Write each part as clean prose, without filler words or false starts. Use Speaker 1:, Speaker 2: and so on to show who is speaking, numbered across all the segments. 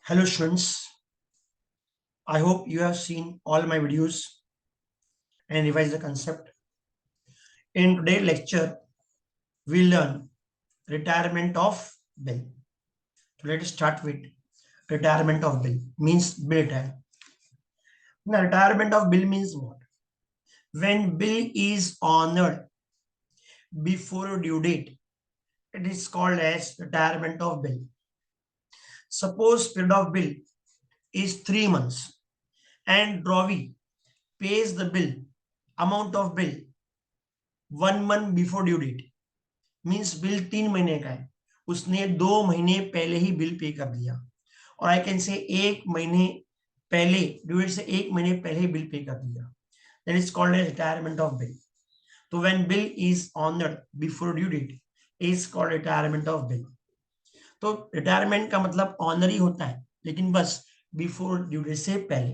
Speaker 1: Hello students, I hope you have seen all my videos and revised the concept. In today's lecture, we learn retirement of bill. So let us start with retirement of bill means bill retire. Now retirement of bill means what? When bill is honored before due date, it is called as retirement of bill. Suppose period of bill is 3 months and drawee pays the bill amount of bill 1 month before due date. Means bill 3 महीने का है, उसने 2 महीने पहले ही bill पे कर दिया, और आई कैन से 1 महीने पहले ड्यू डेट से 1 महीने पहले ही बिल पे कर दिया, that is called as retirement of bill. तो when bill is honoured before due date is called retirement of bill. तो रिटायरमेंट का मतलब ऑनर ही होता है, लेकिन बस बिफोर ड्यू डेट से पहले.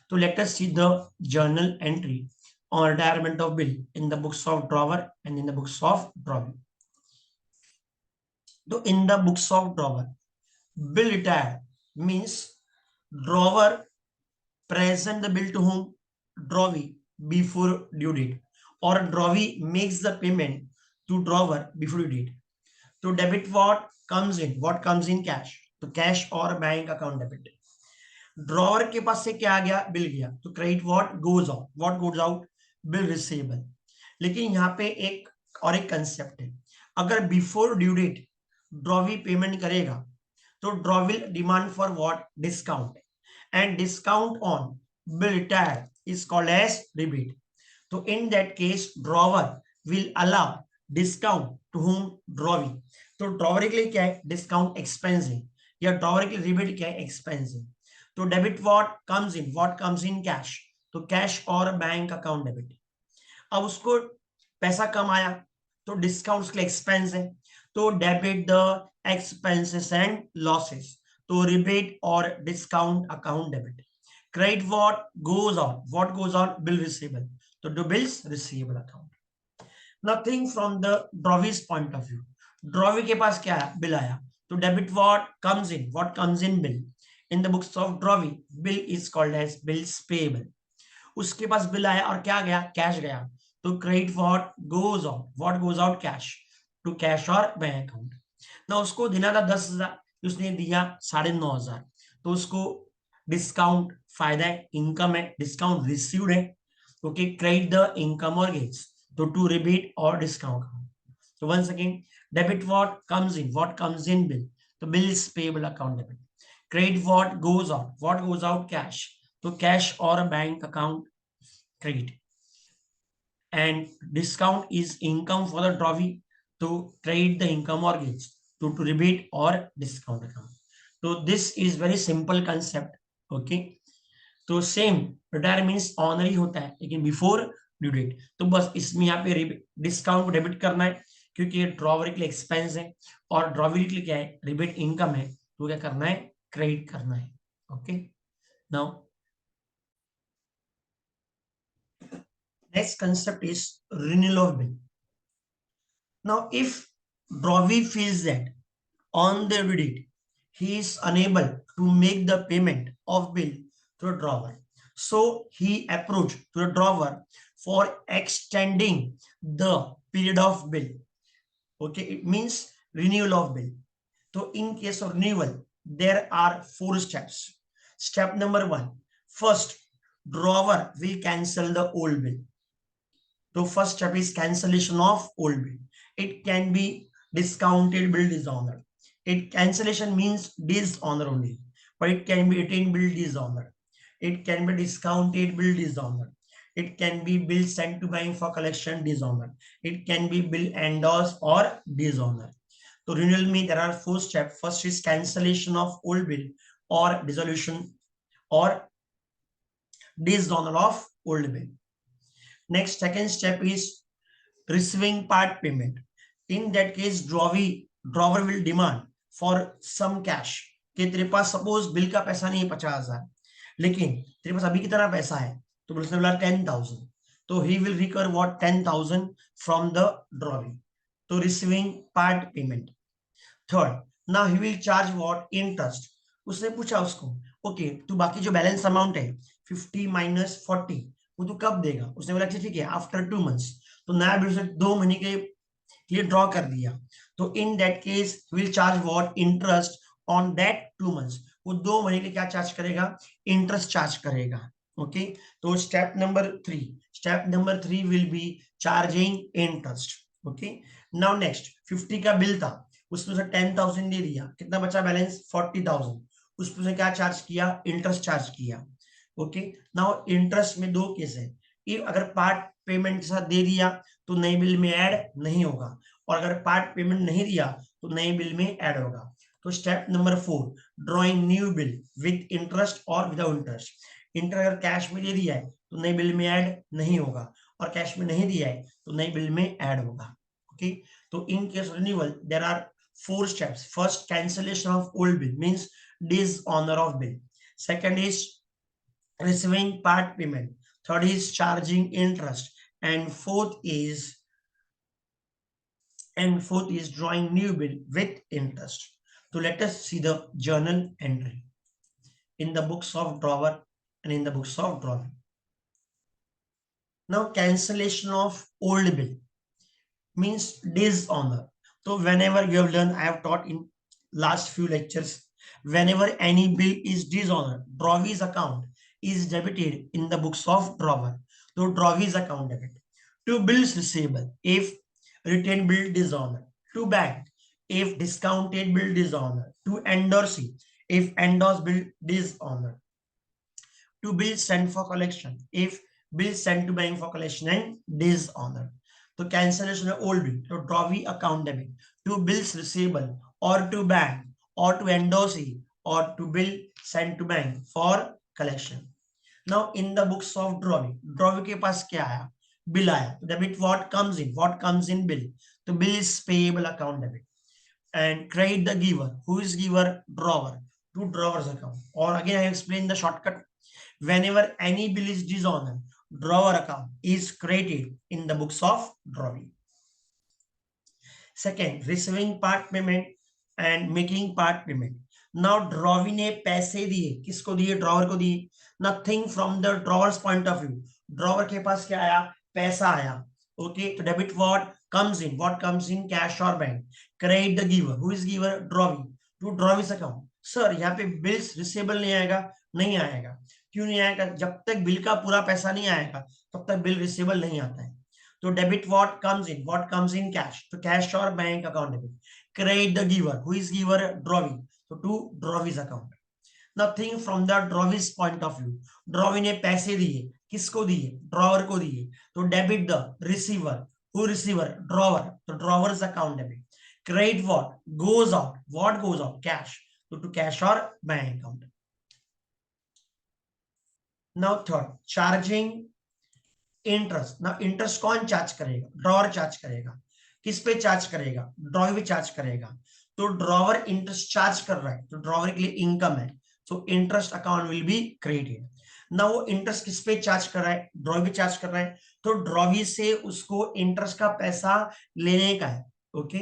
Speaker 1: तो let us see the journal entry on retirement of bill in the books of drawer and in the books of drawing. So in the books of drawer, bill retired means drawer present the bill to whom? Drawee before due date, or drawee makes the payment to drawer before due date. So debit what comes in? What comes in? Cash. तो cash और bank account debit. Drawer के पास से क्या आ गया? Bill गया. तो credit what goes out? What goes out? Bill receivable. लेकिन यहाँ पे एक और एक कंसेप्ट है. अगर before due date drawee payment करेगा तो drawer will demand for what? Discount. And discount on bill retire is called as rebate. तो in that case drawer will allow discount to whom? Drawee. तो drawer के लिए क्या है? Discount expense है, या ड्रॉवर के लिए रिबेट क्या है? एक्सपेंस है. तो debit what comes in? What comes in? Cash. तो कैश और बैंक अकाउंट डेबिट. अब उसको पैसा कम आया तो डिस्काउंट के लिए एक्सपेंस है, तो debit the expenses and losses. तो रिबेट और discount account debit. Credit what goes out? What goes out? Bill receivable. तो to bills receivable account. Nothing from the drawee's point of view. Drawee के पास क्या है? Bill आया. तो debit what comes in? What comes in? Bill. In the books of drawee bill is called as bills payable. उसके पास bill आया और क्या गया? कैश गया. तो credit what goes out? What goes out? Cash. To cash और bank account. ना उसको देना था 10,000, उसने दिया 9,500, तो उसको डिस्काउंट फायदा है, इनकम है, डिस्काउंट रिसीव्ड है. ओके, क्रेडिट द इनकम और गेट्स. तो टू रिबीट और डिस्काउंट. तो one second, debit what comes in? What comes in? Bill. तो bill is payable account debit. Credit what goes out? What goes out? Cash. तो cash और bank account credit. And discount is income for the drawee, to trade the income or gains, to rebate or discount account. So this is very simple concept. Okay, तो same retire means honour ही होता है, लेकिन before due date. तो बस इसमें यहाँ पे discount को डेबिट करना है, क्योंकि ड्रॉवर के लिए एक्सपेंस है और ड्रॉवर के लिए क्या है? रिबेट इनकम है. तो क्या करना है? क्रेडिट करना है. Okay, now next concept is renewal of bill. Now, if drawee feels that on the due date he is unable to make the payment of bill to a drawer, so he approached to the drawer for extending the period of bill. Okay, it means renewal of bill. So in case of renewal, there are 4 steps. Step number 1, first drawer will cancel the old bill. So first step is cancellation of old bill. It can be discounted bill dishonor. It cancellation means dishonor only, but it can be retained bill dishonor. It can be discounted bill dishonor. It can be bill sent to bank for collection dishonor. It can be bill endorsed or dishonor. So renewal means there are 4 steps. First is cancellation of old bill or dissolution or dishonor of old bill. Next, second step is receiving part payment. In that case, drawer will demand for some cash. कि तेरे पास suppose bill का पैसा नहीं है 50,000, लेकिन तेरे पास अभी कितना पैसा है? तो उसने बोला 10,000. तो he will recover what? 10,000 from the drawee. तो receiving part payment. Third, now he will charge what? Interest उसने पूछा उसको, ओके तू बाकी जो बैलेंस अमाउंट है 50 माइनस 40 वो तू कब देगा? उसने बोला ठीक है आफ्टर 2 मंथ्स। तो नया बिल उसे 2 महीने के लिए ड्रॉ कर दिया। तो in that case will charge what interest on that 2 months. वो 2 महीने के क्या चार्ज करेगा? इंटरेस्ट चार्ज करेगा। ओके तो step number 3 will be charging interest. Okay now next 50 का बिल था, उसने उसे 10,000 दे दिया, कितना बचा बैलेंस? 40,000। उसमें से क्या चार्ज किया? इंटरेस्ट चार्ज किया। ओके नाउ इंटरेस्ट में दो केस है, अगर पार्ट पेमेंट के साथ दे दिया तो नई बिल में ऐड नहीं होगा, और अगर पार्ट पेमेंट नहीं दिया तो नई बिल में ऐड होगा। तो step number 4 drawing new bill with interest और विदाउट इंटरेस्ट। इंटरेस्ट अगर कैश में दे दिया है तो नई बिल में ऐड नहीं होगा, और कैश में नहीं दिया है तो नई बिल में ऐड होगा। ओके तो in case renewal there are 4 steps. First, cancellation of old bill means dishonor of bill. Second is receiving part payment. Third is charging interest, and fourth is drawing new bill with interest. So let us see the journal entry in the books of drawer and in the books of drawing. Now cancellation of old bill means dishonor. So whenever you have learned, I have taught in last few lectures, whenever any bill is dishonored, drawee's account is debited in the books of drawer. So drawee's account debit. To bills receivable if retained bill dishonored. To bank if discounted bill dishonored. To endorsee if endorsed bill dishonored. To bill sent for collection if bill sent to bank for collection and dishonored. तो cancellation है old bill, तो drawee account debit to bills receivable और to bank और to endorsee और to bill sent to bank for collection. Now in the books of drawee के पास क्या आया? बिल आया। Debit what comes in bill, तो bill is payable account debit. And credit the giver, who is giver? Drawer, to drawer's account. और again I explain the shortcut, whenever any bill is dishonored, drawer account is credited in the books of drawing. Second, receiving part payment and making part payment. Now drawee ने पैसे दिए, किसको दिए? Drawer को दिए। Nothing from the drawer's point of view, drawer के पास क्या आया? पैसा आया। ओके तो debit what comes in cash और bank. Credit the giver, who is giver? Drawee, to drawee's account. Sir यहाँ पे बिल्स रिसीवेबल नहीं आएगा? नहीं आएगा। क्यों नहीं आएगा? जब तक बिल का पूरा पैसा नहीं आएगा तब तक बिल रिसीवेबल नहीं आता है। तो debit what comes in cash, तो कैश और bank account debit. Credit the giver, who is giver? Drawee, तो to drawee's account. Nothing from the drawee's point of view, drawee ने पैसे दिए, किसको दिए? ड्रॉवर को दिए, तो debit the receiver, who receiver? Drawer, तो drawer's account debit. Credit what goes out? Cash, तो टू कैश और bank account. Now third, charging interest. ना इंटरेस्ट कौन चार्ज करेगा? ड्रॉवर चार्ज करेगा। किस पे चार्ज करेगा? ड्रॉवर भी चार्ज करेगा। तो ड्रॉवर इंटरेस्ट चार्ज कर रहा है तो ड्रॉवर के लिए इनकम है, so interest account will be credited. ना वो इंटरेस्ट किस पे चार्ज कर रहा है? ड्रॉवर भी चार्ज कर रहा है, तो ड्रॉवी से उसको इंटरेस्ट का पैसा लेने का है। Okay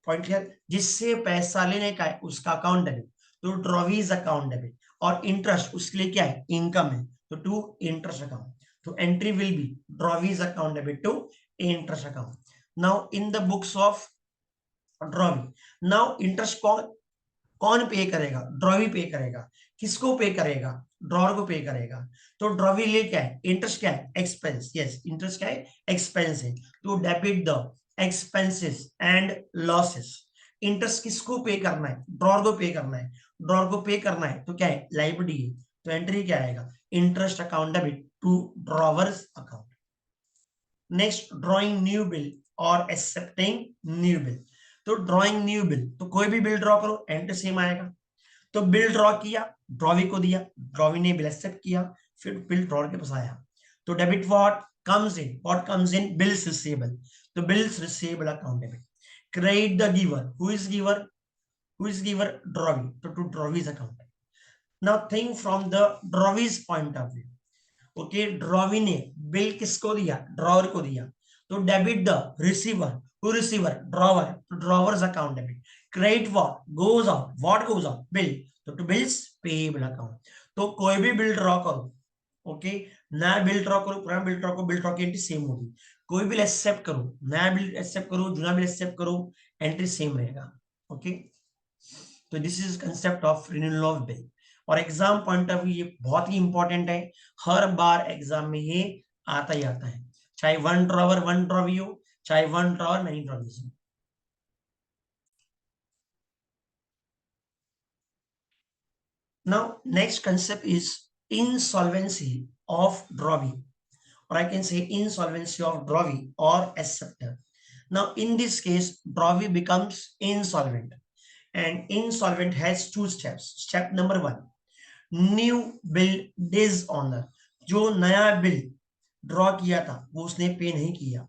Speaker 1: point clear? जिससे पैसा लेने का है उसका अकाउंट डेबिट, तो ड्रॉवीज अकाउंट डेबिट। और इंटरेस्ट उसके लिए क्या है? इनकम है, तो to interest account. So entry will be Drawi's account debit to interest account. Now in the books of Drawi, now interest कौन पे करेगा? ड्रॉवी पे करेगा। किसको पे करेगा? ड्रॉवर को पे करेगा। तो ड्रॉवी ले क्या है? इंटरेस्ट क्या है? एक्सपेंस। यस इंटरेस्ट क्या है? एक्सपेंस है, तो debit the expenses and losses. Interest किसको पे करना है? ड्रॉवर को पे करना है। ड्रॉवर को पे करना है तो क्या है? लायबिलिटी है, तो एंट्री क्या आएगा? Interest account debit to drawer's account. Next, drawing new bill और एक्सेप्टिंग न्यू बिल। तो ड्रॉइंग न्यू बिल, तो कोई भी बिल ड्रॉ करो एंट्री सेम आएगा। तो बिल ड्रॉ किया, ड्रॉवी को दिया, ड्रॉवी ने बिल एक्सेप्ट किया, फिर बिल ड्रॉवर के पास आया। तो debit what comes in bills receivable, तो bills receivable account debit. Credit the giver, who is giver? Drawee, तो to drawee's account. Now think from the drawee's point of view. Okay drawee ने bill किसको दिया? Drawer को दिया, तो debit the receiver, who receiver? Drawer, तो drawer's account debit. Credit what goes out bill, तो to bills payable account. तो कोई भी बिल ड्रॉ करो, ओके, नया बिल ड्रॉ करो, पुराना बिल ड्रॉ करो, बिल ड्रॉ की एंट्री सेम होगी। कोई बिल एक्सेप्ट करो, नया बिल एक्सेप्ट करो, जुना बिल एक्सेप्ट करो, एंट्री सेम रहेगा। ओके, तो this is concept of renewal of bill. और एग्जाम पॉइंट ऑफ व्यू ये बहुत ही इंपॉर्टेंट है, हर बार एग्जाम में ये आता ही आता है, चाहे वन ड्रॉवर वन ड्रॉवी हो, चाहे वन ड्रॉवर मैनी ड्रॉवीज हो। Now, next concept is insolvency of drawee, or I can say insolvency of drawee or acceptor. Now, in this case, drawee becomes insolvent, and insolvent has two steps. Step number one, new bill dishonour, जो नया bill draw किया था वो उसने पे नहीं किया,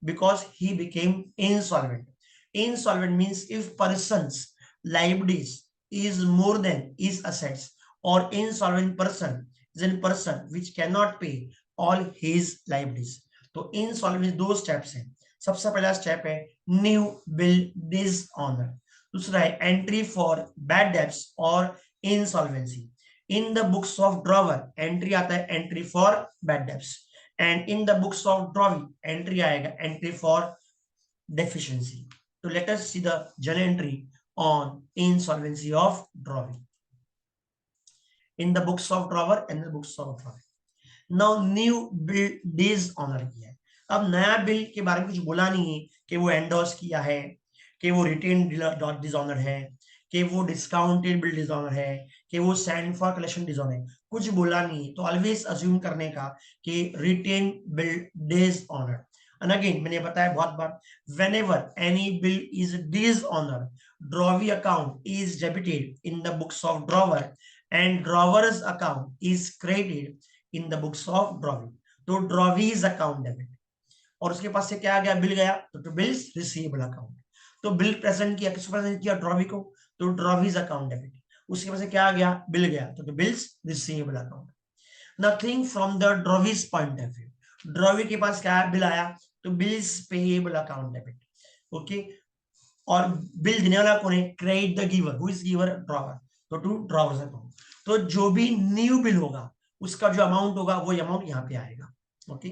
Speaker 1: because he became insolvent. Insolvent means if persons liabilities is more than his assets, or insolvent person is a person which cannot pay all his liabilities। तो insolvency दो स्टेप्स हैं। सबसे पहला स्टेप है न्यू बिल डिसऑनर, दूसरा है entry for bad debts और insolvency. In the books of drawer entry आता है entry for bad debts, and in the books of drawee entry आएगा entry for deficiency. So let us see the journal entry on insolvency of drawee in the books of drawer and the books of drawee. Now new bill dishonor किया है। अब नया bill के बारे में कुछ बोला नहीं है कि वो एंडोर्स किया है, कि वो रिटेन डिसऑनर है, कि वो डिस्काउंटेड बिल डिसऑनर है, कि वो सेंड फॉर कलेक्शन डिसऑनर है, कुछ बोला नहीं है। तो ऑलवेज अज्यूम करने का कि retain bill dishonour. And again, मैंने बताया बहुत बार, whenever any bill is dishonored, drawee account is debited in the books of drawer and drawer's account is credited in the books of drawee। तो drawee account debit, और उसके पास से क्या आ गया, बिल गया, तो बिल्स रिसीवेबल अकाउंट। तो बिल प्रेजेंट किया, किसको प्रेजेंट किया, ड्रॉवी को, तो ड्रॉवीज अकाउंट डेबिट। उसके पास से क्या आ गया, बिल गया, तो bills receivable account. Nothing from the drawee's point of view, drawee के पास क्या बिल आया, तो bills payable account debit. Okay, और बिल देने वाला कौन है, credit the giver, who is giver, drawer, तो टू ड्रॉवर्स अकाउंट। तो जो भी न्यू बिल होगा उसका जो अमाउंट होगा वो अमाउंट यहाँ पे आएगा। ओके,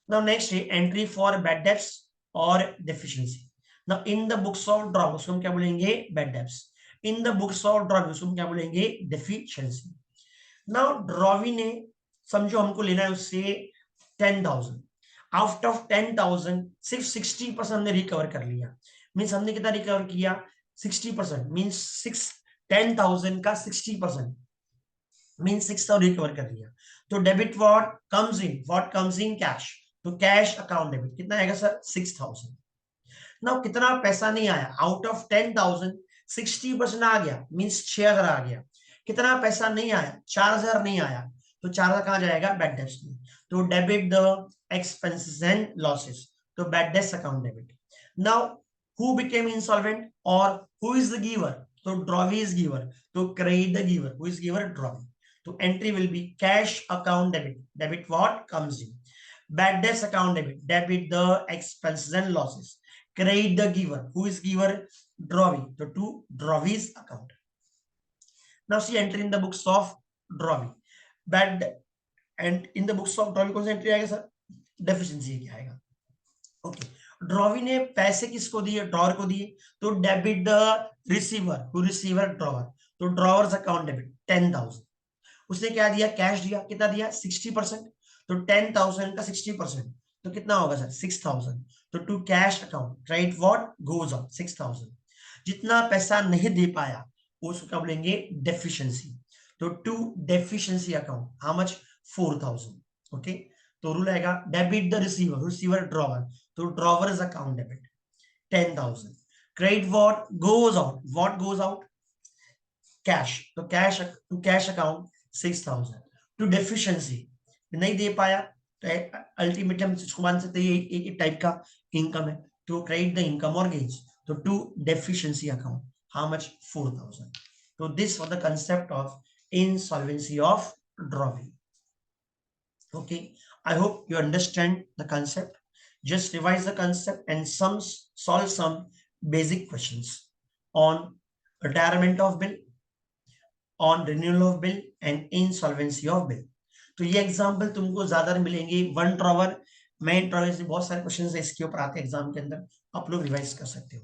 Speaker 1: नाउ नेक्स्ट है एंट्री फॉर बैड डेब्ट्स और deficiency. Now in the books of draw उसको हम क्या बोलेंगे, bad debts. In the books of draw उसको हम क्या बोलेंगे, डेफिशिएंसी। नाउ ड्रॉवी ने, समझो हमको लेना है उससे 10,000, आउट ऑफ 10,000 सिर्फ 60% हमने रिकवर कर लिया। मीन्स हमने कितना रिकवर किया, 60%, मीन्स 10,000 का 60% मीन्स 6,000 रिकवर कर लिया। तो debit what comes in cash, तो कैश अकाउंट डेबिट कितना आएगा सर, 6,000। नाउ कितना पैसा नहीं आया, आउट ऑफ 10,000 60% आ गया, मीन्स 6,000 आ गया। कितना पैसा नहीं आया, 4,000 नहीं आया, तो 4,000 कहां जाएगा, बैड डेब्ट्स में। तो debit the expenses and losses, तो bad debts account debit. Now who became insolvent और हु इज द गिवर, तो ड्रॉवी इज गिवर, तो credit the giver, who is giver, drawee. तो entry will be cash account debit, debit what comes in, bad debts account debit, debit the expenses and losses, credit the giver, who is giver, drawee, so to drawee's account। now see entry in the books of drawee, bad, and in the books of drawee कौन सा entry आएगा sir, deficiency क्या आएगा। Okay, drawee ने पैसे किसको दिए, drawer को दिए, तो debit the receiver, who receiver, drawer, तो ड्रॉवर्स अकाउंट डेबिट 10,000। उसने क्या दिया, कैश दिया, कितना दिया, 60%, तो 10,000 का 60%, तो कितना होगा सर, 6,000। तो to cash account credit what goes on 6,000। जितना पैसा नहीं दे पाया उसको क्या बोलेंगे, डेफिशिएंसी। तो to deficiency account how much, 4,000। Okay, तो रूल आएगा debit the receiver, receiver drawer, तो drawer's account debit 10,000। Credit what goes out cash, तो cash to cash account 6,000। To deficiency, नहीं दे पाया तो अल्टीमेटली हम इसको मान सकते हैं एक टाइप का इनकम है, तो क्रेडिट द इनकम और गेन्स, तो to deficiency account how much, 4,000। तो this for the concept of insolvency of drawee। okay, I hope you understand the concept. Just revise the concept and solve some basic questions on retirement of bill, on renewal of bill and insolvency of bill. तो ये example तुमको ज्यादा मिलेंगे। One drawer, main drawer से बहुत सारे question इसके ऊपर आते हैं एग्जाम के अंदर, आप लोग रिवाइज कर सकते हो।